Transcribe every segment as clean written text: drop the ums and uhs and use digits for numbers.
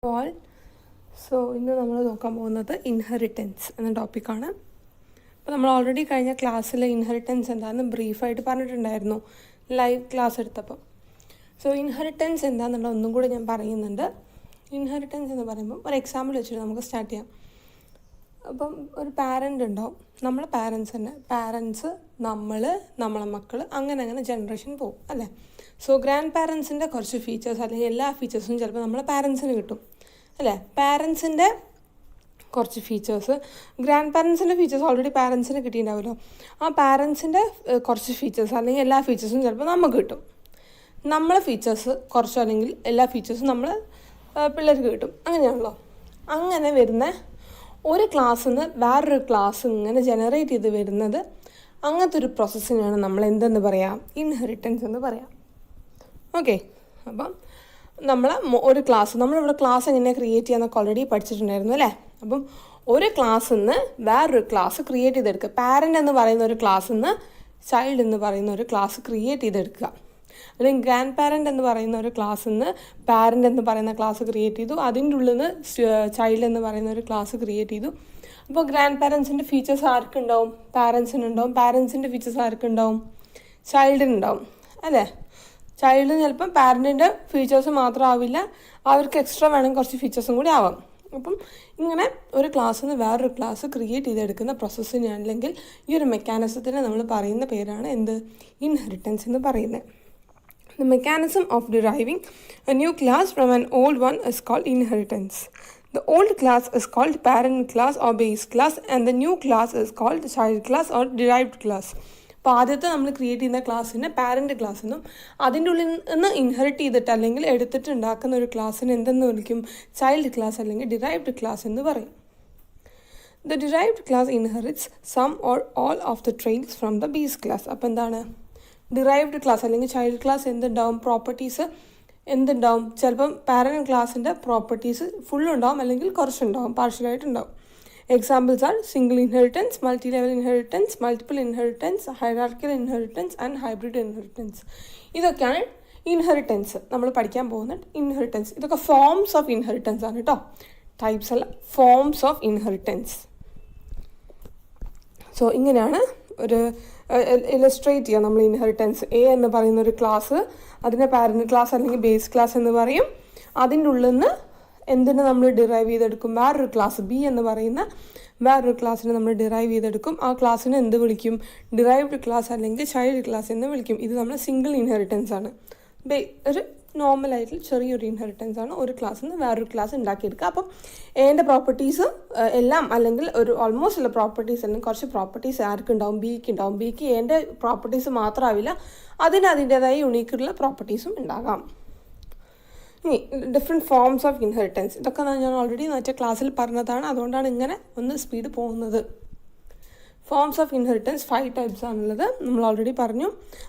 All ഇന്ന് നമ്മൾ നോക്കാൻ പോകുന്നത് ഇൻഹെറിറ്റൻസ് എന്ന ടോപ്പിക്കാണ്. അപ്പോൾ നമ്മൾ ഓൾറെഡി കഴിഞ്ഞ ക്ലാസ്സിൽ ഇൻഹെറിറ്റൻസ് എന്താണെന്ന് ബ്രീഫായിട്ട് പറഞ്ഞിട്ടുണ്ടായിരുന്നു ലൈവ് ക്ലാസ് എടുത്തപ്പോൾ. ഇൻഹെറിറ്റൻസ് എന്താണെന്നുള്ള ഒന്നും കൂടി ഞാൻ പറയുന്നുണ്ട്. ഇൻഹെറിറ്റൻസ് എന്ന് പറയുമ്പോൾ ഒരു എക്സാമ്പിൾ വെച്ചിട്ട് നമുക്ക് സ്റ്റാർട്ട് ചെയ്യാം. അപ്പം ഒരു പാരൻ്റ് ഉണ്ടാവും, നമ്മളെ പാരൻസ് തന്നെ, പാരൻസ്, നമ്മളെ മക്കൾ, അങ്ങനെ ജനറേഷൻ പോകും അല്ലേ. ഗ്രാൻഡ് പാരൻസിൻ്റെ കുറച്ച് ഫീച്ചേഴ്സ് അല്ലെങ്കിൽ എല്ലാ ഫീച്ചേഴ്സും ചിലപ്പോൾ നമ്മളെ പാരൻസിന് കിട്ടും അല്ലേ. പാരൻസിൻ്റെ കുറച്ച് ഫീച്ചേഴ്സ്, ഗ്രാൻഡ് പാരൻസിൻ്റെ ഫീച്ചേഴ്സ് ഓൾറെഡി പാരൻസിന് കിട്ടിയിട്ടുണ്ടാവുമല്ലോ. ആ പാരൻസിൻ്റെ കുറച്ച് ഫീച്ചേഴ്സ് അല്ലെങ്കിൽ എല്ലാ ഫീച്ചേഴ്സും ചിലപ്പോൾ നമുക്ക് കിട്ടും. നമ്മളെ ഫീച്ചേഴ്സ് കുറച്ചോ അല്ലെങ്കിൽ എല്ലാ ഫീച്ചേഴ്സും നമ്മൾ പിള്ളേർക്ക് കിട്ടും. അങ്ങനെയാണല്ലോ. അങ്ങനെ വരുന്ന ഒരു ക്ലാസ്സിൽ നിന്ന് വേറൊരു ക്ലാസ് ഇങ്ങനെ ജനറേറ്റ് ചെയ്ത് വരുന്നത്, അങ്ങനത്തെ ഒരു പ്രോസസ്സിനാണ് നമ്മൾ എന്തെന്ന് പറയാം, ഇൻഹെറിറ്റൻസ് എന്ന് പറയാം. ഓക്കെ. അപ്പം ഒരു ക്ലാസ്, നമ്മളിവിടെ ക്ലാസ് എങ്ങനെ ക്രിയേറ്റ് ചെയ്യാമെന്നൊക്കെ ഓൾറെഡി പഠിച്ചിട്ടുണ്ടായിരുന്നു അല്ലേ. അപ്പം ഒരു ക്ലാസ്സിൽ നിന്ന് വേറൊരു ക്ലാസ് ക്രിയേറ്റ് ചെയ്തെടുക്കുക. പാരൻ്റ് എന്ന് പറയുന്ന ഒരു ക്ലാസ്സിൽ നിന്ന് ചൈൽഡ് എന്ന് പറയുന്ന ഒരു ക്ലാസ് ക്രിയേറ്റ് ചെയ്തെടുക്കുക. അല്ലെങ്കിൽ ഗ്രാൻഡ് പാരൻ്റ് എന്ന് പറയുന്ന ഒരു ക്ലാസ്സിൽ നിന്ന് പാരൻ്റ് എന്ന് പറയുന്ന ക്ലാസ് ക്രിയേറ്റ് ചെയ്തു, അതിൻ്റെ ഉള്ളിൽ നിന്ന് ചൈൽഡ് എന്ന് പറയുന്ന ഒരു ക്ലാസ് ക്രിയേറ്റ് ചെയ്തു. അപ്പോൾ ഗ്രാൻഡ് പാരൻസിൻ്റെ ഫീച്ചേഴ്സ് ആർക്കുണ്ടാവും? പാരൻസിനുണ്ടാവും. പാരൻസിൻ്റെ ഫീച്ചേഴ്സ് ആർക്കുണ്ടാവും? ചൈൽഡിനുണ്ടാവും അല്ലേ. ചൈൽഡിന് ചിലപ്പം പാരൻറ്റിൻ്റെ ഫീച്ചേഴ്സ് മാത്രം ആവില്ല, അവർക്ക് എക്സ്ട്രാ വേണമെങ്കിൽ കുറച്ച് ഫീച്ചേഴ്സും കൂടി ആവാം. അപ്പം ഇങ്ങനെ ഒരു ക്ലാസ്സിൽ നിന്ന് വേറൊരു ക്ലാസ് ക്രിയേറ്റ് ചെയ്തെടുക്കുന്ന പ്രോസസ്സിന് അല്ലെങ്കിൽ ഈ ഒരു മെക്കാനിസത്തിന് നമ്മൾ പറയുന്ന പേരാണ് എന്ത്? ഇൻഹെറിറ്റൻസ് എന്ന് പറയുന്നത്. The mechanism of deriving a new class from an old one is called inheritance. The old class is called parent class or base class, and the new class is called child class or derived class. അപ്പോൾ ആദ്യത്തെ നമ്മൾ create ചെയ്യുന്ന ക്ലാസ്സിനെ parent class എന്നും അതിൻ്റെ ഉള്ളിൽ നിന്ന് inherit ചെയ്തിട്ട് അല്ലെങ്കിൽ എടുത്തിട്ട് ഉണ്ടാക്കുന്ന ഒരു ക്ലാസ്സിന് എന്തെന്ന് വിളിക്കും? ചൈൽഡ് ക്ലാസ് അല്ലെങ്കിൽ ഡിറൈവ്ഡ് ക്ലാസ് എന്ന് പറയും. The derived class inherits some or all of the traits from the base class. അപ്പോൾ എന്താണ് ഡിറൈവ്ഡ് ക്ലാസ് അല്ലെങ്കിൽ ചൈൽഡ് ക്ലാസ്? എന്തുണ്ടാവും? പ്രോപ്പർട്ടീസ് എന്തുണ്ടാവും? ചിലപ്പം പാരൻ്റ് ക്ലാസ്സിൻ്റെ പ്രോപ്പർട്ടീസ് ഫുള്ളുണ്ടാവും അല്ലെങ്കിൽ കുറച്ചുണ്ടാവും, പാർഷ്യലായിട്ടുണ്ടാവും. Examples are single inheritance, multi level inheritance, multiple inheritance, hierarchical inheritance and hybrid inheritance. ഇതൊക്കെയാണ് ഇൻഹെറിറ്റൻസ് നമ്മൾ പഠിക്കാൻ പോകുന്ന ഇൻഹെറിറ്റൻസ്. ഇതൊക്കെ ഫോംസ് ഓഫ് ഇൻഹെറിറ്റൻസ് ആണ് കേട്ടോ, ടൈപ്സ് അല്ല, ഫോംസ് ഓഫ് ഇൻഹെറിറ്റൻസ്. ഇങ്ങനെയാണ് ഒരു ഇലസ്ട്രേറ്റ് ചെയ്യാം നമ്മൾ ഇൻഹെറിറ്റൻസ്. എ എന്ന് പറയുന്ന ഒരു ക്ലാസ്, അതിനെ പാരൻ്റ് ക്ലാസ് അല്ലെങ്കിൽ ബേസ് ക്ലാസ് എന്ന് പറയും. അതിൻ്റെ ഉള്ളിൽ നിന്ന് എന്തിനെ നമ്മൾ ഡിറൈവ് ചെയ്തെടുക്കും? വേറൊരു ക്ലാസ്, ബി എന്ന് പറയുന്ന വേറൊരു ക്ലാസ്സിനെ നമ്മൾ ഡിറൈവ് ചെയ്തെടുക്കും. ആ ക്ലാസ്സിനെ എന്ത് വിളിക്കും? ഡിറൈവ്ഡ് ക്ലാസ് അല്ലെങ്കിൽ ചൈൽഡ് ക്ലാസ് എന്ന് വിളിക്കും. ഇത് നമ്മൾ സിംഗിൾ ഇൻഹെറിറ്റൻസ് ആണ്. ഒരു നോർമലായിട്ട് ചെറിയൊരു ഇൻഹെറിറ്റൻസ് ആണ്, ഒരു ക്ലാസ്സിൽ നിന്ന് വേറൊരു ക്ലാസ് ഉണ്ടാക്കിയെടുക്കുക. അപ്പം എൻ്റെ പ്രോപ്പർട്ടീസ് എല്ലാം അല്ലെങ്കിൽ ഒരു ഓൾമോസ്റ്റ് ഉള്ള പ്രോപ്പർട്ടീസ് അല്ലെങ്കിൽ കുറച്ച് പ്രോപ്പർട്ടീസ് ആർക്കുണ്ടാവും? ബിക്ക് ഉണ്ടാവും. ബിക്ക് എൻ്റെ പ്രോപ്പർട്ടീസ് മാത്രമാവില്ല, അതിൻ്റേതായ യുണീക്കുള്ള പ്രോപ്പർട്ടീസും ഉണ്ടാകാം. ഇനി ഡിഫറെൻറ്റ് ഫോംസ് ഓഫ് ഇൻഹെറിറ്റൻസ്, ഇതൊക്കെ ഞാൻ ഓൾറെഡി മറ്റേ ക്ലാസ്സിൽ പറഞ്ഞതാണ്, അതുകൊണ്ടാണ് ഇങ്ങനെ ഒന്ന് സ്പീഡ് പോകുന്നത്. ഫോംസ് ഓഫ് ഇൻഹെറിറ്റൻസ് 5 ടൈപ്സ് ആണുള്ളത്, നമ്മൾ ഓൾറെഡി പറഞ്ഞു.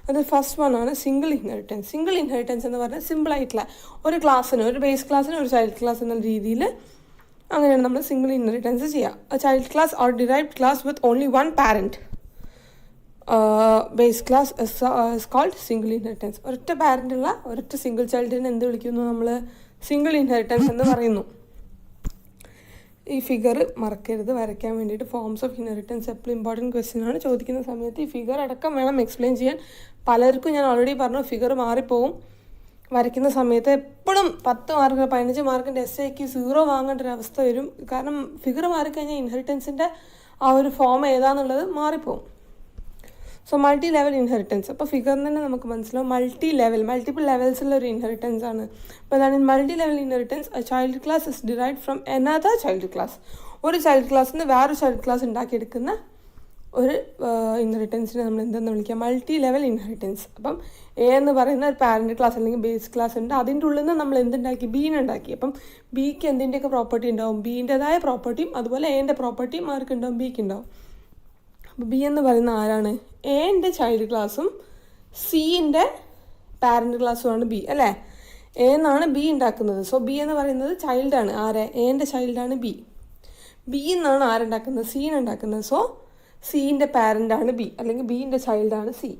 അത് ഫസ്റ്റ് വൺ ആണ് സിംഗിൾ ഇൻഹെറിറ്റൻസ്. സിംഗിൾ ഇൻഹെറിറ്റൻസ് എന്ന് പറഞ്ഞാൽ സിമ്പിളായിട്ടുള്ള ഒരു ക്ലാസ്സിന്, ഒരു ബേസ് ക്ലാസ്സിന് ഒരു ചൈൽഡ് ക്ലാസ് എന്ന രീതിയിൽ അങ്ങനെയാണ് നമ്മൾ സിംഗിൾ ഇൻഹെറിറ്റൻസ് ചെയ്യുക. Child class or derived class with only one parent. Base class is called single inheritance. ഒരൊറ്റ പാരൻ്റുള്ള ഒരൊറ്റ സിംഗിൾ ചൈൽഡിനെ എന്ത് വിളിക്കുന്നു? നമ്മൾ സിംഗിൾ ഇൻഹെറിറ്റൻസ് എന്ന് പറയുന്നു. ഈ ഫിഗർ മറക്കരുത് വരയ്ക്കാൻ വേണ്ടിയിട്ട്. ഫോംസ് ഓഫ് ഇൻഹെറിറ്റൻസ് എപ്പോഴും ഇമ്പോർട്ടൻറ്റ് ക്വസ്റ്റ്യൻ ആണ്. ചോദിക്കുന്ന സമയത്ത് ഈ ഫിഗർ അടക്കം വേണം എക്സ്പ്ലെയിൻ ചെയ്യാൻ. പലർക്കും ഞാൻ ഓൾറെഡി പറഞ്ഞു ഫിഗർ മാറിപ്പോവും വരയ്ക്കുന്ന സമയത്ത്. എപ്പോഴും 10 മാർക്ക് 15 മാർക്കിൻ്റെ എസ്സേക്ക് 0 വാങ്ങേണ്ട ഒരു അവസ്ഥ വരും. കാരണം ഫിഗർ മാറിക്കഴിഞ്ഞാൽ ഇൻഹെറിറ്റൻസിൻ്റെ ആ ഒരു ഫോം ഏതാണെന്നുള്ളത് മാറിപ്പോവും. മൾട്ടി ലെവൽ ഇൻഹെറിറ്റൻസ്, അപ്പോൾ ഫിഗറിൽ തന്നെ നമുക്ക് മനസ്സിലാവും മൾട്ടിപ്പിൾ ലെവൽസുള്ള ഒരു ഇൻഹെറിറ്റൻസ് ആണ്. അപ്പോൾ അതാണ് multi level inheritance. Child class is derived from another child class. ഒരു ചൈൽഡ് ക്ലാസ്സിൽ നിന്ന് വേറൊരു ചൈൽഡ് ക്ലാസ് ഉണ്ടാക്കിയെടുക്കുന്ന ഒരു ഇൻഹെറിറ്റൻസിനെ നമ്മൾ എന്തെന്ന് വിളിക്കാം? Multi level inheritance. അപ്പം എ എന്ന് പറയുന്ന ഒരു പാരൻ്റ് ക്ലാസ് അല്ലെങ്കിൽ ബേസ് ക്ലാസ് ഉണ്ട്, അതിൻ്റെ ഉള്ളിൽ നിന്ന് നമ്മൾ എന്തുണ്ടാക്കി? ബീനുണ്ടാക്കി. അപ്പം ബിക്ക് എന്തിൻ്റെയൊക്കെ പ്രോപ്പർട്ടി ഉണ്ടാവും? ബീൻ്റെതായ പ്രോപ്പർട്ടിയും അതുപോലെ എൻ്റെ പ്രോപ്പർട്ടിയും ആർക്കുണ്ടാവും? ബിക്ക് ഉണ്ടാവും. അപ്പോൾ ബി എന്ന് പറയുന്ന ആരാണ്? എൻ്റെ ചൈൽഡ് ക്ലാസ്സും സിൻ്റെ പാരൻ്റ് ക്ലാസ്സുമാണ് ബി അല്ലേ. എ എന്നാണ് ബി ഉണ്ടാക്കുന്നത്. ബി എന്ന് പറയുന്നത് ചൈൽഡാണ്. ആരെ? എൻ്റെ ചൈൽഡാണ് ബി. ബി എന്നാണ് ആരുണ്ടാക്കുന്നത്? സീൻ ഉണ്ടാക്കുന്നത്. സീൻ്റെ പാരൻ്റാണ് ബി അല്ലെങ്കിൽ ബീൻ്റെ ചൈൽഡാണ് സി.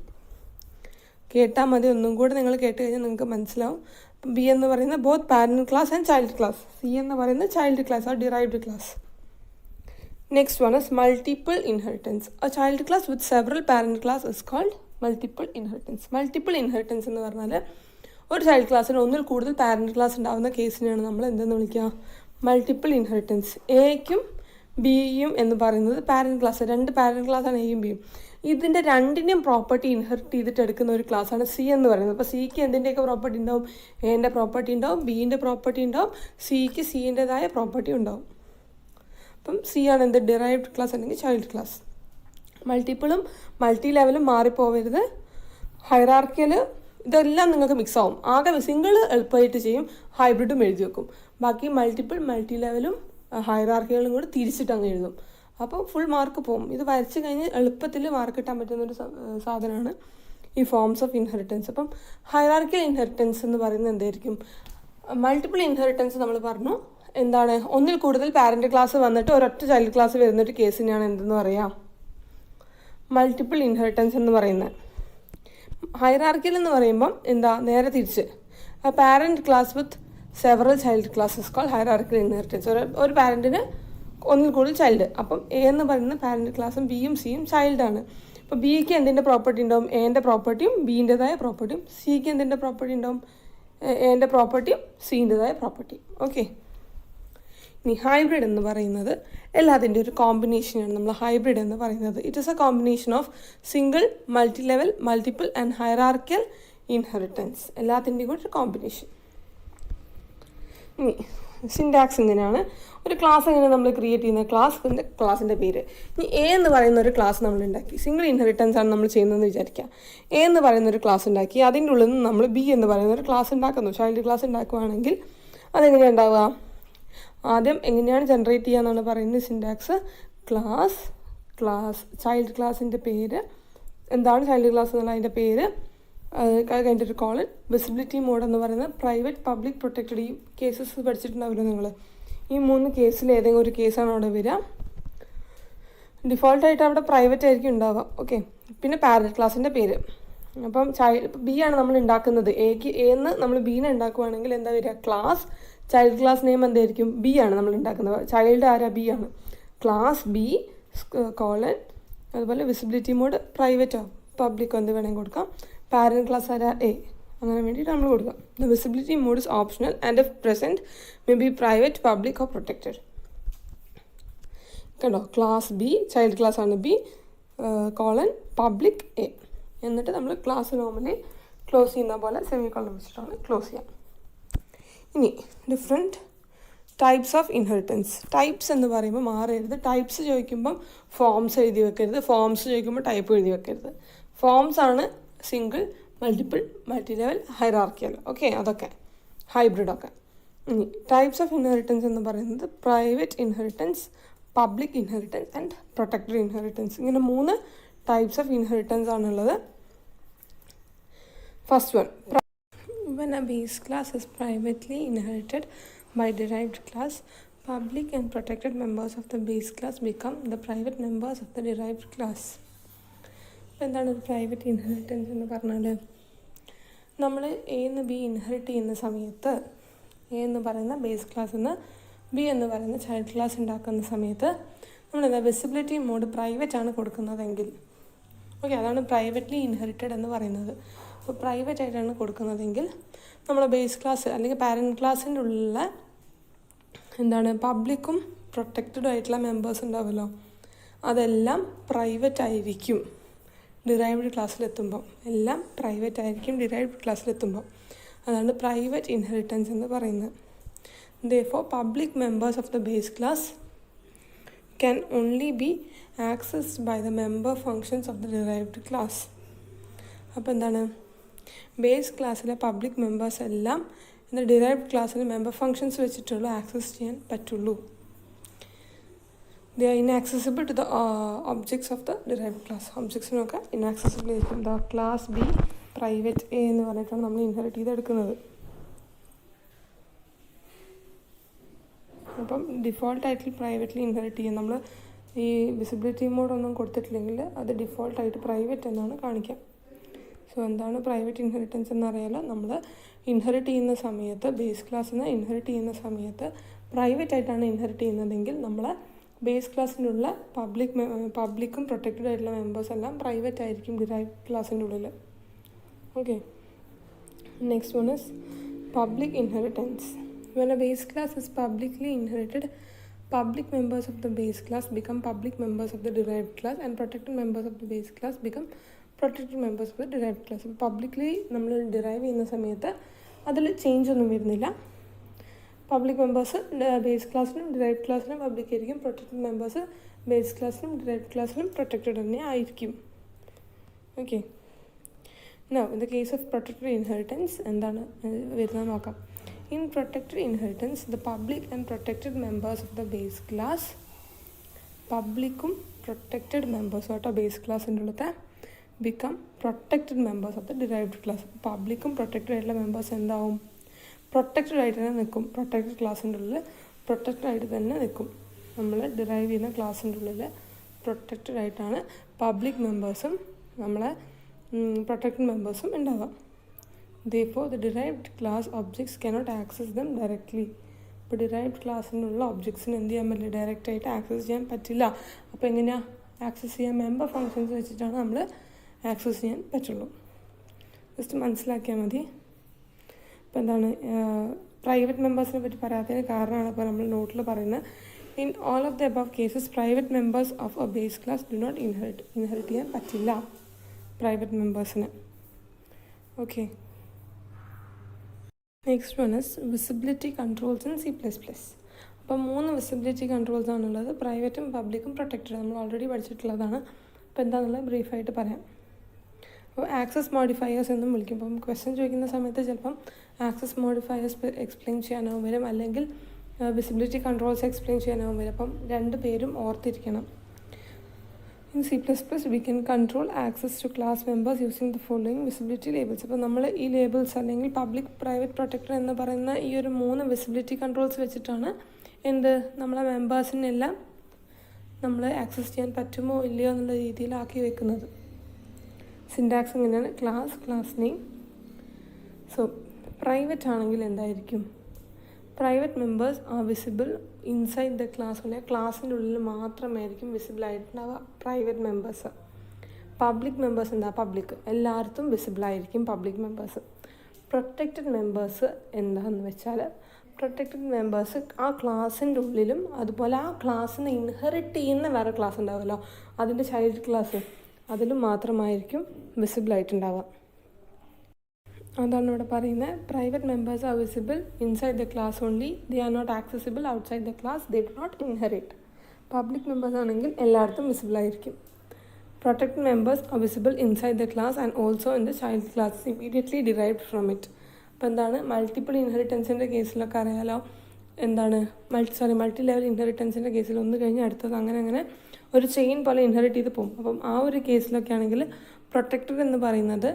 കേട്ടാൽ മതി, ഒന്നും കൂടെ നിങ്ങൾ കേട്ട് കഴിഞ്ഞാൽ നിങ്ങൾക്ക് മനസ്സിലാവും. ബി എന്ന് പറയുന്നത് both parent class and child class. C എന്ന് പറയുന്നത് child class or derived class. Next one is multiple inheritance. A child class with several parent class is called multiple inheritance. Multiple inheritance എന്ന് പറഞ്ഞാൽ ഒരു child ക്ലാസ്സിന് ഒന്നിൽ കൂടുതൽ parent class ഉണ്ടാകുന്ന കേസിനെയാണ് നമ്മൾ എന്തെന്ന് വിളിക്കുക? Multiple inheritance. എക്കും ബിയും എന്ന് പറയുന്നത് പാരന്റ് ക്ലാസ്, രണ്ട് പാരന്റ് ക്ലാസ്സാണ് എയും ബിയും. ഇതിൻ്റെ രണ്ടിൻ്റെയും പ്രോപ്പർട്ടി ഇൻഹെറിറ്റ് ചെയ്തിട്ട് എടുക്കുന്ന ഒരു ക്ലാസ്സാണ് സി എന്ന് പറയുന്നത്. അപ്പോൾ സിക്ക് എന്തിൻ്റെയൊക്കെ പ്രോപ്പർട്ടി ഉണ്ടാവും? എൻ്റെ പ്രോപ്പർട്ടി ഉണ്ടാവും, ബീൻ്റെ പ്രോപ്പർട്ടി ഉണ്ടാവും, സിക്ക് സിൻ്റെതായ പ്രോപ്പർട്ടി ഉണ്ടാവും. അപ്പം സി ആണ് എന്ത്? ഡിറൈവ്ഡ് ക്ലാസ് അല്ലെങ്കിൽ ചൈൽഡ് ക്ലാസ്. മൾട്ടിപ്പിളും മൾട്ടി ലെവലും മാറിപ്പോവരുത്. ഹൈറാർക്കിയൽ ഇതെല്ലാം നിങ്ങൾക്ക് മിക്സ് ആവും. ആകെ സിംഗിൾ എളുപ്പമായിട്ട് ചെയ്യും, ഹൈബ്രിഡും എഴുതി വെക്കും. ബാക്കി മൾട്ടിപ്പിൾ, മൾട്ടി ലെവലും ഹൈറാർക്കികളും കൂടി തിരിച്ചിട്ട് അങ്ങ് എഴുതും. അപ്പോൾ ഫുൾ മാർക്ക് പോകും. ഇത് വരച്ച് കഴിഞ്ഞ് എളുപ്പത്തിൽ മാർക്ക് കിട്ടാൻ പറ്റുന്നൊരു സാധനമാണ് ഈ ഫോംസ് ഓഫ് ഇൻഹെറിറ്റൻസ്. അപ്പം ഹൈറാർക്കിയൽ ഇൻഹെറിറ്റൻസ് എന്ന് പറയുന്നത് എന്തായിരിക്കും? മൾട്ടിപ്പിൾ ഇൻഹെറിറ്റൻസ് നമ്മൾ പറഞ്ഞു എന്താണ്? ഒന്നിൽ കൂടുതൽ പാരന്റ് ക്ലാസ് വന്നിട്ട് ഒരൊറ്റ ചൈൽഡ് ക്ലാസ് വരുന്നൊരു കേസിനെയാണ് എന്തെന്ന് പറയാം? മൾട്ടിപ്പിൾ ഇൻഹെറിറ്റൻസ് എന്ന് പറയുന്നത്. ഹൈറാർക്കിയൽ എന്ന് പറയുമ്പം എന്താ? നേരെ തിരിച്ച്. ആ parent class with several child classes call hierarchical inheritance. ഒരു പാരന്റിന് ഒന്നിൽ കൂടുതൽ ചൈൽഡ്. അപ്പം എ എന്ന് പറയുന്ന പാരന്റ് ക്ലാസ്സും ബിയും സിയും ചൈൽഡാണ്. അപ്പോൾ ബിക്ക് എന്തിൻ്റെ പ്രോപ്പർട്ടി ഉണ്ടാവും? എൻ്റെ പ്രോപ്പർട്ടിയും ബീൻ്റെതായ പ്രോപ്പർട്ടിയും. സിക്ക് എന്തിൻ്റെ പ്രോപ്പർട്ടി ഉണ്ടാവും? എൻ്റെ പ്രോപ്പർട്ടിയും സിൻ്റെതായ പ്രോപ്പർട്ടിയും. ഓക്കെ. ഇനി ഹൈബ്രിഡ് എന്ന് പറയുന്നത് എല്ലാത്തിൻ്റെ ഒരു കോമ്പിനേഷനാണ് നമ്മൾ ഹൈബ്രിഡ് എന്ന് പറയുന്നത്. It is A combination of single, multi level, multiple and hierarchical inheritance. എല്ലാത്തിൻ്റെയും കൂടി ഒരു കോമ്പിനേഷൻ. ഇനി സിൻടാക്സ് ഇങ്ങനെയാണ്. ഒരു ക്ലാസ് എങ്ങനെ നമ്മൾ ക്രിയേറ്റ് ചെയ്യുന്നത്? ക്ലാസിൻ്റെ പേര്. ഇനി എ എന്ന് പറയുന്ന ഒരു ക്ലാസ് നമ്മൾ ഉണ്ടാക്കി. സിംഗിൾ ഇൻഹെറിറ്റൻസ് ആണ് നമ്മൾ ചെയ്യുന്നതെന്ന് വിചാരിക്കുക. എ എന്ന് പറയുന്ന ഒരു ക്ലാസ് ഉണ്ടാക്കി. അതിൻ്റെ ഉള്ളിൽ നിന്ന് നമ്മൾ ബി എന്ന് പറയുന്ന ഒരു ക്ലാസ് ഉണ്ടാക്കുന്നു. ചൈൽഡ് ക്ലാസ് ഉണ്ടാക്കുകയാണെങ്കിൽ അതെങ്ങനെയാണ് ഉണ്ടാവുക? ആദ്യം എങ്ങനെയാണ് ജനറേറ്റ് ചെയ്യുക എന്നാണ് പറയുന്നത് സിൻടാക്സ്. ക്ലാസ് ചൈൽഡ് ക്ലാസിൻ്റെ പേര് എന്താണ്? ചൈൽഡ് ക്ലാസ് എന്നുള്ള അതിൻ്റെ പേര്, കഴിഞ്ഞിട്ട് ഒരു കോളൻ. വിസിബിലിറ്റി മോഡ് എന്ന് പറയുന്നത് പ്രൈവറ്റ്, പബ്ലിക്, പ്രൊട്ടക്റ്റഡ്. ഈ കേസസ് പഠിച്ചിട്ടുണ്ടാവില്ല നിങ്ങൾ. ഈ 3 കേസിൽ ഏതെങ്കിലും ഒരു കേസാണ് അവിടെ വരിക. ഡിഫോൾട്ടായിട്ട് അവിടെ പ്രൈവറ്റ് ആയിരിക്കും ഉണ്ടാവുക. ഓക്കെ. പിന്നെ പാരന്റ് ക്ലാസിൻ്റെ പേര്. അപ്പം ബി ആണ് നമ്മൾ ഉണ്ടാക്കുന്നത്. എന്ന് നമ്മൾ ബീനെ ഉണ്ടാക്കുകയാണെങ്കിൽ എന്താ വരിക? ക്ലാസ്. ചൈൽഡ് ക്ലാസ് നെയിം എന്തായിരിക്കും? ബി ആണ് നമ്മൾ ഉണ്ടാക്കുന്നത്. ചൈൽഡ് ആരാ? ബി ആണ്. Class B colon. അതുപോലെ വിസിബിലിറ്റി മോഡ് പ്രൈവറ്റോ പബ്ലിക്കോ എന്ത് വേണമെങ്കിൽ കൊടുക്കാം. പാരന്റ് ക്ലാസ് ആരാ? എ. അങ്ങനെ വേണ്ടിയിട്ട് നമ്മൾ കൊടുക്കാം. The visibility mode is optional and if present may be private, public or protected. കണ്ടോ? ക്ലാസ് ബി, ചൈൽഡ് ക്ലാസ് ആണ് ബി, കോളൻ പബ്ലിക് എ. എന്നിട്ട് നമ്മൾ ക്ലാസ് നോർമലി ക്ലോസ് ചെയ്യുന്ന പോലെ സെമിക്കോളൻ വെച്ചിട്ടാണ് ക്ലോസ് ചെയ്യാം. ഇനി different types of inheritance. Types എന്ന് പറയുമ്പോൾ മാറരുത്. ടൈപ്സ് ചോദിക്കുമ്പം ഫോംസ് എഴുതി വെക്കരുത്. ഫോംസ് ചോദിക്കുമ്പോൾ ടൈപ്പ് എഴുതി വെക്കരുത്. ഫോംസ് ആണ് single, multiple, multi level, hierarchical. Okay. അതൊക്കെ ഹൈബ്രിഡൊക്കെ. ഇനി ടൈപ്സ് ഓഫ് ഇൻഹെറിറ്റൻസ് എന്ന് പറയുന്നത് private inheritance, public inheritance and protected inheritance. ഇങ്ങനെ 3 ടൈപ്സ് ഓഫ് ഇൻഹെറിറ്റൻസ് ആണുള്ളത്. First one, when a base class is privately inherited by derived class, public and protected members of the base class become the private members of the derived class. എന്താണ് ഒരു private inheritance എന്ന് പറഞ്ഞാൽ? നമ്മൾ A എന്ന് B inherit ചെയ്യുന്ന സമയത്ത് A എന്ന് പറയുന്ന ബേസ് ക്ലാസ്സിൽ നിന്ന് ബി എന്ന് പറയുന്ന ചൈൽഡ് ക്ലാസ് ഉണ്ടാക്കുന്ന സമയത്ത് നമ്മളെന്താ വിസിബിലിറ്റി മോഡ് പ്രൈവറ്റ് ആണ് കൊടുക്കുന്നതെങ്കിൽ, ഓക്കെ, അതാണ് പ്രൈവറ്റ്ലി ഇൻഹെറിറ്റഡ് എന്ന് പറയുന്നത്. അപ്പോൾ പ്രൈവറ്റ് ആയിട്ടാണ് കൊടുക്കുന്നതെങ്കിൽ നമ്മൾ ബേസ് ക്ലാസ് അല്ലെങ്കിൽ പാരൻറ്റ് ക്ലാസ്സിൻ്റെ ഉള്ളിലുള്ള എന്താണ് പബ്ലിക്കും പ്രൊട്ടക്റ്റഡും ആയിട്ടുള്ള മെമ്പേഴ്സ് ഉണ്ടാവുമല്ലോ, അതെല്ലാം പ്രൈവറ്റ് ആയിരിക്കും ഡിറൈവ്ഡ് ക്ലാസ്സിലെത്തുമ്പം. എല്ലാം പ്രൈവറ്റ് ആയിരിക്കും ഡിറൈവ്ഡ് ക്ലാസ്സിലെത്തുമ്പം. അതാണ് പ്രൈവറ്റ് ഇൻഹെറിറ്റൻസ് എന്ന് പറയുന്നത്. Therefore, public members of the base class can only be accessed by the member functions of the derived class. അപ്പോൾ എന്താണ്? ബേസ് ക്ലാസ്സിലെ പബ്ലിക് മെമ്പേഴ്സ് എല്ലാം എന്നാൽ ഡിറൈവ്ഡ് ക്ലാസ്സിൽ മെമ്പർ ഫങ്ഷൻസ് വെച്ചിട്ടുള്ള ആക്സസ് ചെയ്യാൻ പറ്റുള്ളൂ. They are inaccessible to the objects of the derived class. ഒബ്ജക്ട്സിനൊക്കെ ഇനാക്സസിബിൾ ആയിരിക്കും. The class B private A എന്ന് പറഞ്ഞിട്ടാണ് നമ്മൾ ഇൻഹെറിറ്റ് ചെയ്തെടുക്കുന്നത്. അപ്പം ഡിഫോൾട്ടായിട്ട് പ്രൈവറ്റ്ലി ഇൻഹെറിറ്റ് ചെയ്യും. നമ്മൾ ഈ വിസിബിലിറ്റി മോഡൊന്നും കൊടുത്തിട്ടില്ലെങ്കിൽ അത് ഡിഫോൾട്ടായിട്ട് പ്രൈവറ്റ് എന്നാണ് കാണിക്കുക. സോ എന്താണ് പ്രൈവറ്റ് ഇൻഹെറിറ്റൻസ് എന്നറിയാലോ. നമ്മൾ ഇൻഹെറിറ്റ് ചെയ്യുന്ന സമയത്ത് ബേസ് ക്ലാസ്സിൽ നിന്ന് ഇൻഹെറിറ്റ് ചെയ്യുന്ന സമയത്ത് പ്രൈവറ്റ് ആയിട്ടാണ് ഇൻഹെറിറ്റ് ചെയ്യുന്നതെങ്കിൽ നമ്മൾ ബേസ് ക്ലാസ്സിലുള്ള പബ്ലിക്കും പ്രൊട്ടക്റ്റഡ് ആയിട്ടുള്ള മെമ്പേഴ്സ് എല്ലാം പ്രൈവറ്റ് ആയിരിക്കും ഡിറൈവ്ഡ് ക്ലാസ്സിൻ്റെ ഉള്ളിൽ. Okay, next one is public inheritance. When a base class is publicly inherited, public members of the base class become public members of the derived class and protected members of the base class become protected members of the derived class. Publicly നമ്മൾ derive ചെയ്യുന്ന സമയത്ത് അതിൽ change ഒന്നും വരുന്നില്ല. Public members base ക്ലാസ്സിലും derived ക്ലാസ്സിലും public ആയിരിക്കും. Protected members base ക്ലാസ്സിലും ഡിറൈവ്ഡ് ക്ലാസ്സിലും പ്രൊട്ടക്റ്റഡ് തന്നെ ആയിരിക്കും. Okay, now in the case of protected inheritance എന്താണ് വരുന്നത് നോക്കാം. In protected inheritance, the public and protected members of the base class, publicum protected members of the base class become protected members of the derived class. Publicum protected ആയിട്ടുള്ള members എന്താവും? Protected ആയിട്ട് തന്നെ നിൽക്കും. Protected ക്ലാസ്സിൻ്റെ ഉള്ളിൽ protected ആയിട്ട് തന്നെ നിൽക്കും. നമ്മൾ ഡിറൈവ് ചെയ്യുന്ന ക്ലാസ്സിൻ്റെ ഉള്ളിൽ പ്രൊട്ടക്റ്റഡ് ആയിട്ടാണ് പബ്ലിക് മെമ്പേഴ്സും നമ്മളെ പ്രൊട്ടക്റ്റഡ് മെമ്പേഴ്സും ഉണ്ടാവാം. Therefore, the derived class objects cannot access them directly. ഇപ്പോൾ ഡിറൈവ്ഡ് ക്ലാസ്സിനുള്ള ഒബ്ജക്ട്സിന് എന്ത് ചെയ്യാൻ പറ്റില്ല? ഡയറക്റ്റായിട്ട് ആക്സസ് ചെയ്യാൻ പറ്റില്ല. അപ്പോൾ എങ്ങനെയാണ് ആക്സസ് ചെയ്യാൻ? മെമ്പർ ഫങ്ഷൻസ് വെച്ചിട്ടാണ് നമ്മൾ ആക്സസ് ചെയ്യാൻ പറ്റുള്ളൂ. ജസ്റ്റ് മനസ്സിലാക്കിയാൽ മതി. ഇപ്പോൾ എന്താണ് പ്രൈവറ്റ് മെമ്പേഴ്സിനെ പറ്റി പറയാത്തതിന് കാരണമാണ് ഇപ്പോൾ നമ്മൾ നോട്ടിൽ പറയുന്നത്. In all of the above cases private members of a base class do not inherit ചെയ്യാൻ പറ്റില്ല പ്രൈവറ്റ് മെമ്പേഴ്സിന്. Okay, next one is visibility controls in C++. അപ്പോൾ 3 വിസിബിലിറ്റി കൺട്രോൾസ് ആണുള്ളത്. പ്രൈവറ്റും പബ്ലിക്കും പ്രൊട്ടക്റ്റഡ് നമ്മൾ ഓൾറെഡി പഠിച്ചിട്ടുള്ളതാണ്. അപ്പോൾ എന്താണെന്നുള്ളത് ബ്രീഫായിട്ട് പറയാം. അപ്പോൾ ആക്സസ് മോഡിഫയേഴ്സ് എന്നും വിളിക്കും. അപ്പം ക്വസ്റ്റ്യൻ ചോദിക്കുന്ന സമയത്ത് ചിലപ്പം ആക്സസ് മോഡിഫയേഴ്സ് എക്സ്പ്ലെയിൻ ചെയ്യാനാവും വരും, അല്ലെങ്കിൽ വിസിബിലിറ്റി കൺട്രോൾസ് എക്സ്പ്ലെയിൻ ചെയ്യാനാവും വരും. അപ്പം 2 പേരും ഓർത്തിരിക്കണം. In C++, we can control access to class members using the following visibility labels. അപ്പോൾ നമ്മൾ ഈ ലേബിൾസ് അല്ലെങ്കിൽ പബ്ലിക്, പ്രൈവറ്റ്, പ്രൊട്ടക്റ്റഡ് എന്ന് പറയുന്ന ഈ ഒരു 3 വിസിബിലിറ്റി കൺട്രോൾസ് വെച്ചിട്ടാണ് നമ്മളെ മെമ്പേഴ്സിനെല്ലാം നമ്മൾ ആക്സസ് ചെയ്യാൻ പറ്റുമോ ഇല്ലയോ എന്നുള്ള രീതിയിലാക്കി വെക്കുന്നത്. സിൻടാക്സ് ഇങ്ങനെയാണ്: ക്ലാസ് നെയിം. സോ പ്രൈവറ്റ് ആണെങ്കിൽ എന്തായിരിക്കും? Private members are visible inside the class. അല്ലെങ്കിൽ ക്ലാസ്സിൻ്റെ ഉള്ളിൽ മാത്രമായിരിക്കും വിസിബിൾ ആയിട്ടുണ്ടാവുക പ്രൈവറ്റ് മെമ്പേഴ്സ്. പബ്ലിക് മെമ്പേഴ്സ് എന്താ? പബ്ലിക് എല്ലായിടത്തും വിസിബിൾ ആയിരിക്കും പബ്ലിക് മെമ്പേഴ്സ്. പ്രൊട്ടക്റ്റഡ് മെമ്പേഴ്സ് എന്താണെന്ന് വെച്ചാൽ, പ്രൊട്ടക്റ്റഡ് മെമ്പേഴ്സ് ആ ക്ലാസ്സിൻ്റെ ഉള്ളിലും അതുപോലെ ആ ക്ലാസ്സിൽ നിന്ന് ഇൻഹെറിറ്റ് ചെയ്യുന്ന വേറെ ക്ലാസ് ഉണ്ടാവുമല്ലോ, അതിൻ്റെ ചൈൽഡ് ക്ലാസ്, അതിലും മാത്രമായിരിക്കും വിസിബിൾ ആയിട്ടുണ്ടാവുക. അതാണ് ഇവിടെ പറയുന്നത്. Private members are visible inside the class only, they are not accessible outside the class, they do not inherit. Public members ആണെങ്കിൽ എല്ലായിടത്തും വിസിബിൾ ആയിരിക്കും. Protected members are visible inside the class and also in the child class immediately derived from it. അപ്പോൾ എന്താണ് multiple ഇൻഹെറിറ്റൻസിൻ്റെ കേസിലൊക്കെ അറിയാലോ, എന്താണ് multi level ഇൻഹെറിറ്റൻസിൻ്റെ കേസിൽ ഒന്ന് കഴിഞ്ഞ് അടുത്തത് അങ്ങനെ ഒരു ചെയിൻ പോലെ ഇൻഹെറിറ്റ് ചെയ്ത് പോകും. അപ്പം ആ ഒരു കേസിലൊക്കെ ആണെങ്കിൽ പ്രൊട്ടക്റ്റഡ് എന്ന് പറയുന്നത്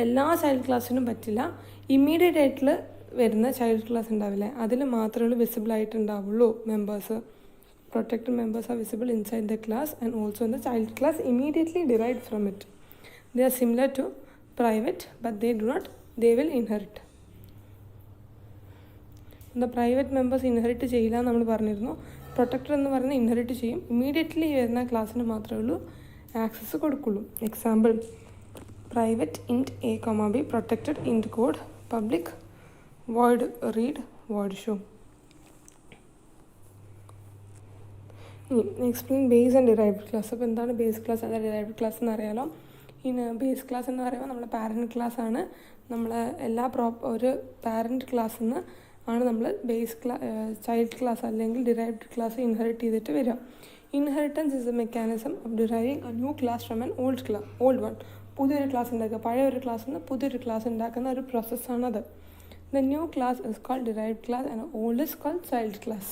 എല്ലാ ചൈൽഡ് ക്ലാസ്സിനും പറ്റില്ല. ഇമ്മീഡിയറ്റ് ആയിട്ട് വരുന്ന ചൈൽഡ് ക്ലാസ് ഉണ്ടാവില്ലേ, അതിൽ മാത്രമേ വിസിബിൾ ആയിട്ടുണ്ടാവുള്ളൂ members. Protected members are visible inside the class and also in the child class immediately derived from it. They are similar to private but they will inherit. എന്താ private members inherit ചെയ്യില്ല നമ്മൾ പറഞ്ഞിരുന്നു. Protected എന്ന് പറയുന്നത് inherit ചെയ്യും. Immediately വരുന്ന ക്ലാസ്സിന് മാത്രമേ ഉള്ളൂ ആക്സസ് കൊടുക്കുള്ളൂ. Example: private int a comma b, protected int code, public void read void show. Explain base and derived class. അപ്പോൾ എന്താണ് ബേസ് ക്ലാസ് അല്ല ഡിറൈവ്ഡ് ക്ലാസ് എന്ന് അറിയാലോ. ബേസ് ക്ലാസ് എന്ന് പറയുമ്പോൾ നമ്മുടെ പാരൻറ്റ് ക്ലാസ് ആണ്. നമ്മളെ ഒരു പാരൻറ്റ് ക്ലാസ്സിൽ നിന്ന് ആണ് നമ്മൾ ചൈൽഡ് ക്ലാസ് അല്ലെങ്കിൽ ഡിറൈവ്ഡ് ക്ലാസ് ഇൻഹെറിറ്റ് ചെയ്തിട്ട് വരിക. Inheritance is a mechanism of deriving a new class from an old one. പുതിയൊരു ക്ലാസ് ഉണ്ടാക്കുക, പഴയ ഒരു ക്ലാസ്സിൽ നിന്ന് പുതിയൊരു ക്ലാസ് ഉണ്ടാക്കുന്ന ഒരു പ്രോസസ്സാണത്. The new class is called derived class and old is called child class.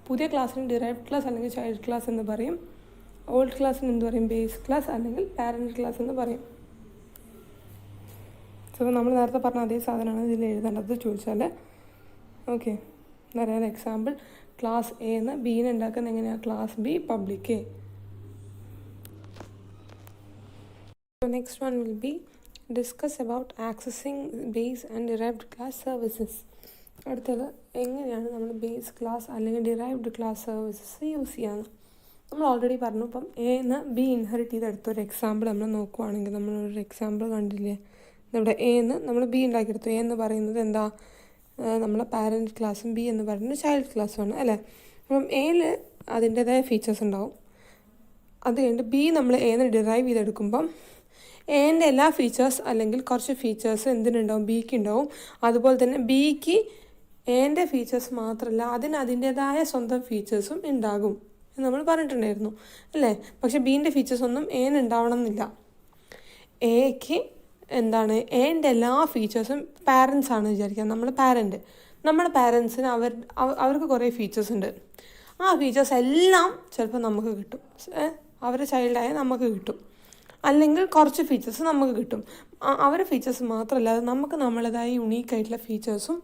പുതിയ ക്ലാസ്സിന് ഡിറൈവ്ഡ് ക്ലാസ് അല്ലെങ്കിൽ ചൈൽഡ് ക്ലാസ് എന്ന് പറയും. ഓൾഡ് ക്ലാസ്സിന് എന്ത് പറയും? ബേസ് ക്ലാസ് അല്ലെങ്കിൽ പാരൻറ്റ് ക്ലാസ് എന്ന് പറയും. സോ നമ്മൾ നേരത്തെ പറഞ്ഞ അതേ സാധനമാണ് ഇതിൽ എഴുതേണ്ടത് ചോദിച്ചാൽ. ഓക്കെ, പറയാൻ എക്സാമ്പിൾ: ക്ലാസ് എ എന്ന് ബീനെ ഉണ്ടാക്കുന്നത് എങ്ങനെയാണ്? Class B public A. So next one will be discuss about accessing base and derived class services. അടുത്തത് എങ്ങനെയാണ് നമ്മൾ ബേസ് ക്ലാസ് അല്ലെങ്കിൽ ഡിറൈവ്ഡ് ക്ലാസ് സർവീസസ് യൂസ് ചെയ്യാമെന്ന്. നമ്മൾ ഓൾറെഡി പറഞ്ഞു. ഇപ്പം എന്ന് ബി ഇൻഹെറിറ്റ് ചെയ്ത് എടുത്തൊരു എക്സാമ്പിൾ നമ്മൾ നോക്കുവാണെങ്കിൽ, നമ്മളൊരു എക്സാമ്പിൾ കണ്ടില്ലേ, ഇവിടെ എന്ന് നമ്മൾ ബി ഉണ്ടാക്കിയെടുത്തു. എ എന്ന് പറയുന്നത് എന്താ, നമ്മളെ പാരൻറ്റ് ക്ലാസ്സും ബി എന്ന് പറയുന്നത് ചൈൽഡ് ക്ലാസ്സുമാണ് അല്ലേ. അപ്പം എയിൽ അതിൻ്റേതായ ഫീച്ചേഴ്സ് ഉണ്ടാവും. അത് കഴിഞ്ഞിട്ട് ബി നമ്മൾ എന്ന് ഡിറൈവ് ചെയ്തെടുക്കുമ്പം എൻ്റെ എല്ലാ ഫീച്ചേഴ്സ് അല്ലെങ്കിൽ കുറച്ച് ഫീച്ചേഴ്സ് എന്തിനുണ്ടാവും, ബിക്ക് ഉണ്ടാവും. അതുപോലെ തന്നെ ബിക്ക് എൻ്റെ ഫീച്ചേഴ്സ് മാത്രമല്ല അതിൻ്റേതായ സ്വന്തം ഫീച്ചേഴ്സും ഉണ്ടാകും എന്ന് നമ്മൾ പറഞ്ഞിട്ടുണ്ടായിരുന്നു അല്ലേ. പക്ഷെ ബീൻ്റെ ഫീച്ചേഴ്സ് ഒന്നും ഏന് ഉണ്ടാവണം എന്നില്ല. എക്ക് എന്താണ്, എൻ്റെ എല്ലാ ഫീച്ചേഴ്സും പാരൻസ് ആണ് വിചാരിക്കുക. നമ്മുടെ പാരൻസിന് അവർക്ക് കുറേ ഫീച്ചേഴ്സ് ഉണ്ട്. ആ ഫീച്ചേഴ്സ് എല്ലാം ചിലപ്പോൾ നമുക്ക് കിട്ടും, അവരുടെ ചൈൽഡായ നമുക്ക് കിട്ടും. അല്ലെങ്കിൽ കുറച്ച് ഫീച്ചേഴ്സ് നമുക്ക് കിട്ടും. അവരുടെ ഫീച്ചേഴ്സ് മാത്രമല്ലാതെ നമുക്ക് നമ്മളേതായ യുണീക്കായിട്ടുള്ള ഫീച്ചേഴ്സും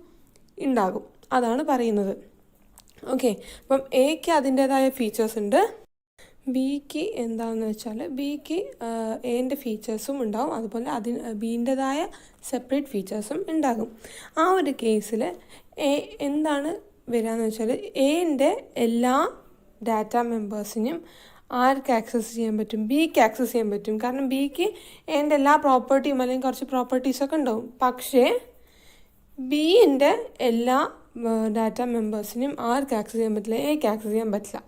ഉണ്ടാകും. അതാണ് പറയുന്നത്. ഓക്കെ, അപ്പം എക്ക് അതിൻ്റേതായ ഫീച്ചേഴ്സ് ഉണ്ട്. ബിക്ക് എന്താണെന്ന് വെച്ചാൽ ബിക്ക് എൻ്റെ ഫീച്ചേഴ്സും ഉണ്ടാകും. അതുപോലെ ബീൻ്റെതായ സെപ്പറേറ്റ് ഫീച്ചേഴ്സും ഉണ്ടാകും. ആ ഒരു കേസിൽ എന്താണ് വരികയെന്ന് വെച്ചാൽ എൻ്റെ എല്ലാ ഡാറ്റ മെമ്പേഴ്സിനും ആർക്ക് ആക്സസ് ചെയ്യാൻ പറ്റും, ബിക്ക് ആക്സസ് ചെയ്യാൻ പറ്റും. കാരണം ബിക്ക് എൻ്റെ എല്ലാ പ്രോപ്പർട്ടിയും അല്ലെങ്കിൽ കുറച്ച് പ്രോപ്പർട്ടീസൊക്കെ ഉണ്ടാവും. പക്ഷേ ബിൻ്റെ എല്ലാ ഡാറ്റ മെമ്പേഴ്സിനും ആർക്ക് ആക്സസ് ചെയ്യാൻ പറ്റില്ല, എക്ക് ആക്സസ് ചെയ്യാൻ പറ്റില്ല.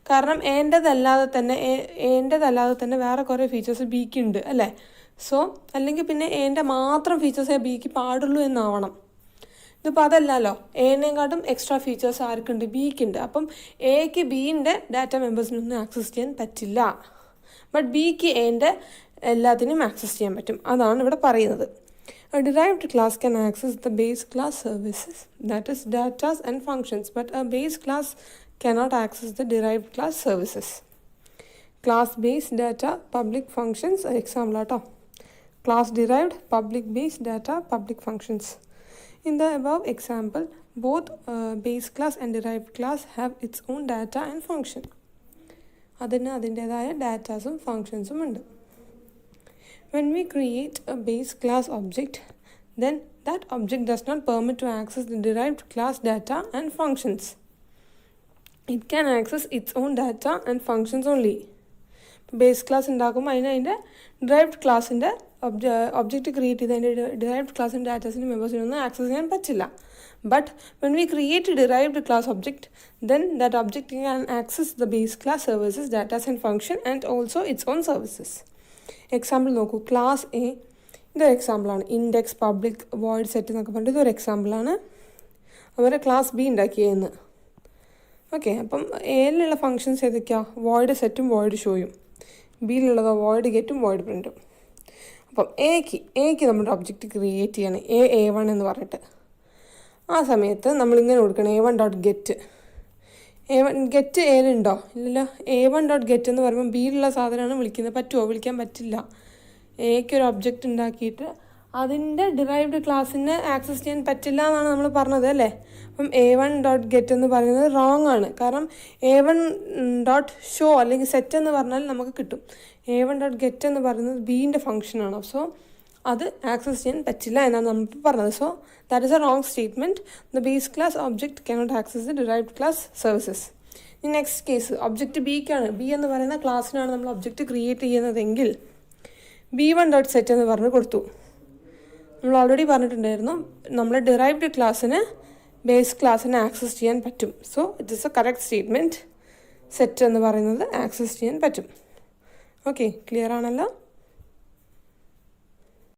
കാരണം എൻ്റേതല്ലാതെ തന്നെ വേറെ കുറേ ഫീച്ചേഴ്സ് ബിക്ക് ഉണ്ട് അല്ലേ. സോ അല്ലെങ്കിൽ പിന്നെ എൻ്റെ മാത്രം ഫീച്ചേഴ്സേ ബിക്ക് പാടുള്ളൂ എന്നാവണം. ഇതിപ്പോൾ അതല്ലല്ലോ, എന്നെക്കാട്ടും എക്സ്ട്രാ ഫീച്ചേഴ്സ് ആർക്കുണ്ട്, ബിക്കുണ്ട്. അപ്പം എക്ക് ബീൻ്റെ ഡാറ്റ മെമ്പേഴ്സിനൊന്നും ആക്സസ് ചെയ്യാൻ പറ്റില്ല. ബട്ട് ബിക്ക് എൻ്റെ എല്ലാത്തിനും ആക്സസ് ചെയ്യാൻ പറ്റും. അതാണ് ഇവിടെ പറയുന്നത്. A derived class can access the base class services, that is data and functions, but a base class cannot access the derived class services. Class based data, public functions, example ato. Class derived, public based data, public functions. In the above example, both base class and derived class have its own data and function. അതിൻ്റേതായ ഡാറ്റാസും ഫങ്ഷൻസും ഉണ്ട്. When we create a base class object, then that object does not permit to access the derived class data and functions. It can access its own data and functions only. Base class ഉണ്ടാക്കുമ്പോൾ അതിൻ്റെ derived ക്ലാസ്സിൻ്റെ object create ചെയ്ത് അതിൻ്റെ derived ക്ലാസ്സിൻ്റെ ഡാറ്റാസിൻ്റെ മെമ്പേഴ്സിനൊന്നും access ചെയ്യാൻ പറ്റില്ല. But when we create derived class object, then that object can access the base class services, datas and function and also it's on services. Example നോക്കൂ. Class A ഇതൊരു എക്സാമ്പിളാണ്. Index, public, void set എന്നൊക്കെ പറഞ്ഞിട്ട് ഇതൊരു എക്സാമ്പിളാണ്. അതുപോലെ class B ഉണ്ടാക്കിയെന്ന്. Okay, അപ്പം എയിലുള്ള functions ഏതൊക്കെയാണ്? വോയിഡ് സെറ്റും വോയിഡ് ഷോയും. ബിയിലുള്ളതോ വോയിഡ് ഗെറ്റും വോയിഡ് പ്രിൻറ്റും. അപ്പം എക്ക് നമ്മുടെ ഒബ്ജക്റ്റ് ക്രിയേറ്റ് ചെയ്യണം, A1 എന്ന് പറഞ്ഞിട്ട്. ആ സമയത്ത് നമ്മളിങ്ങനെ കൊടുക്കണം A1.get. ഗെറ്റ് എയിലുണ്ടോ? ഇല്ലല്ലോ. A1.get എന്ന് പറയുമ്പോൾ ബിയിലുള്ള സാധനമാണ് വിളിക്കുന്നത്. പറ്റുമോ? വിളിക്കാൻ പറ്റില്ല. എക്ക് ഒരു ഒബ്ജക്റ്റ് ഉണ്ടാക്കിയിട്ട് അതിൻ്റെ ഡിറൈവ്ഡ് ക്ലാസ്സിനെ ആക്സസ് ചെയ്യാൻ പറ്റില്ല എന്നാണ് നമ്മൾ പറഞ്ഞത് അല്ലേ. അപ്പം A1.get എന്ന് പറയുന്നത് റോങ് ആണ്. കാരണം A1.show അല്ലെങ്കിൽ സെറ്റ് എന്ന് പറഞ്ഞാൽ നമുക്ക് കിട്ടും. A1.get എന്ന് പറയുന്നത് ബീൻ്റെ ഫങ്ഷനാണ്. സോ അത് ആക്സസ് ചെയ്യാൻ പറ്റില്ല എന്നാണ് നമ്മൾ പറഞ്ഞത്. So that is A wrong statement. The base class object cannot access the derived class services. ഇനി നെക്സ്റ്റ് കേസ്, ഒബ്ജക്റ്റ് ബിക്കാണ്. ബി എന്ന് പറയുന്ന ക്ലാസ്സിനാണ് നമ്മൾ ഒബ്ജക്റ്റ് ക്രിയേറ്റ് ചെയ്യുന്നതെങ്കിൽ B1.set എന്ന് പറഞ്ഞ് കൊടുത്തു. നമ്മൾ ഓൾറെഡി പറഞ്ഞിട്ടുണ്ടായിരുന്നു നമ്മൾ ഡിറൈവ്ഡ് ക്ലാസ്സിന് ബേസ് ക്ലാസ്സിനെ ആക്സസ് ചെയ്യാൻ പറ്റും. So it is A correct statement. Set എന്ന് പറയുന്നത് ആക്സസ് ചെയ്യാൻ പറ്റും. ഓക്കെ, ക്ലിയർ ആണല്ലോ.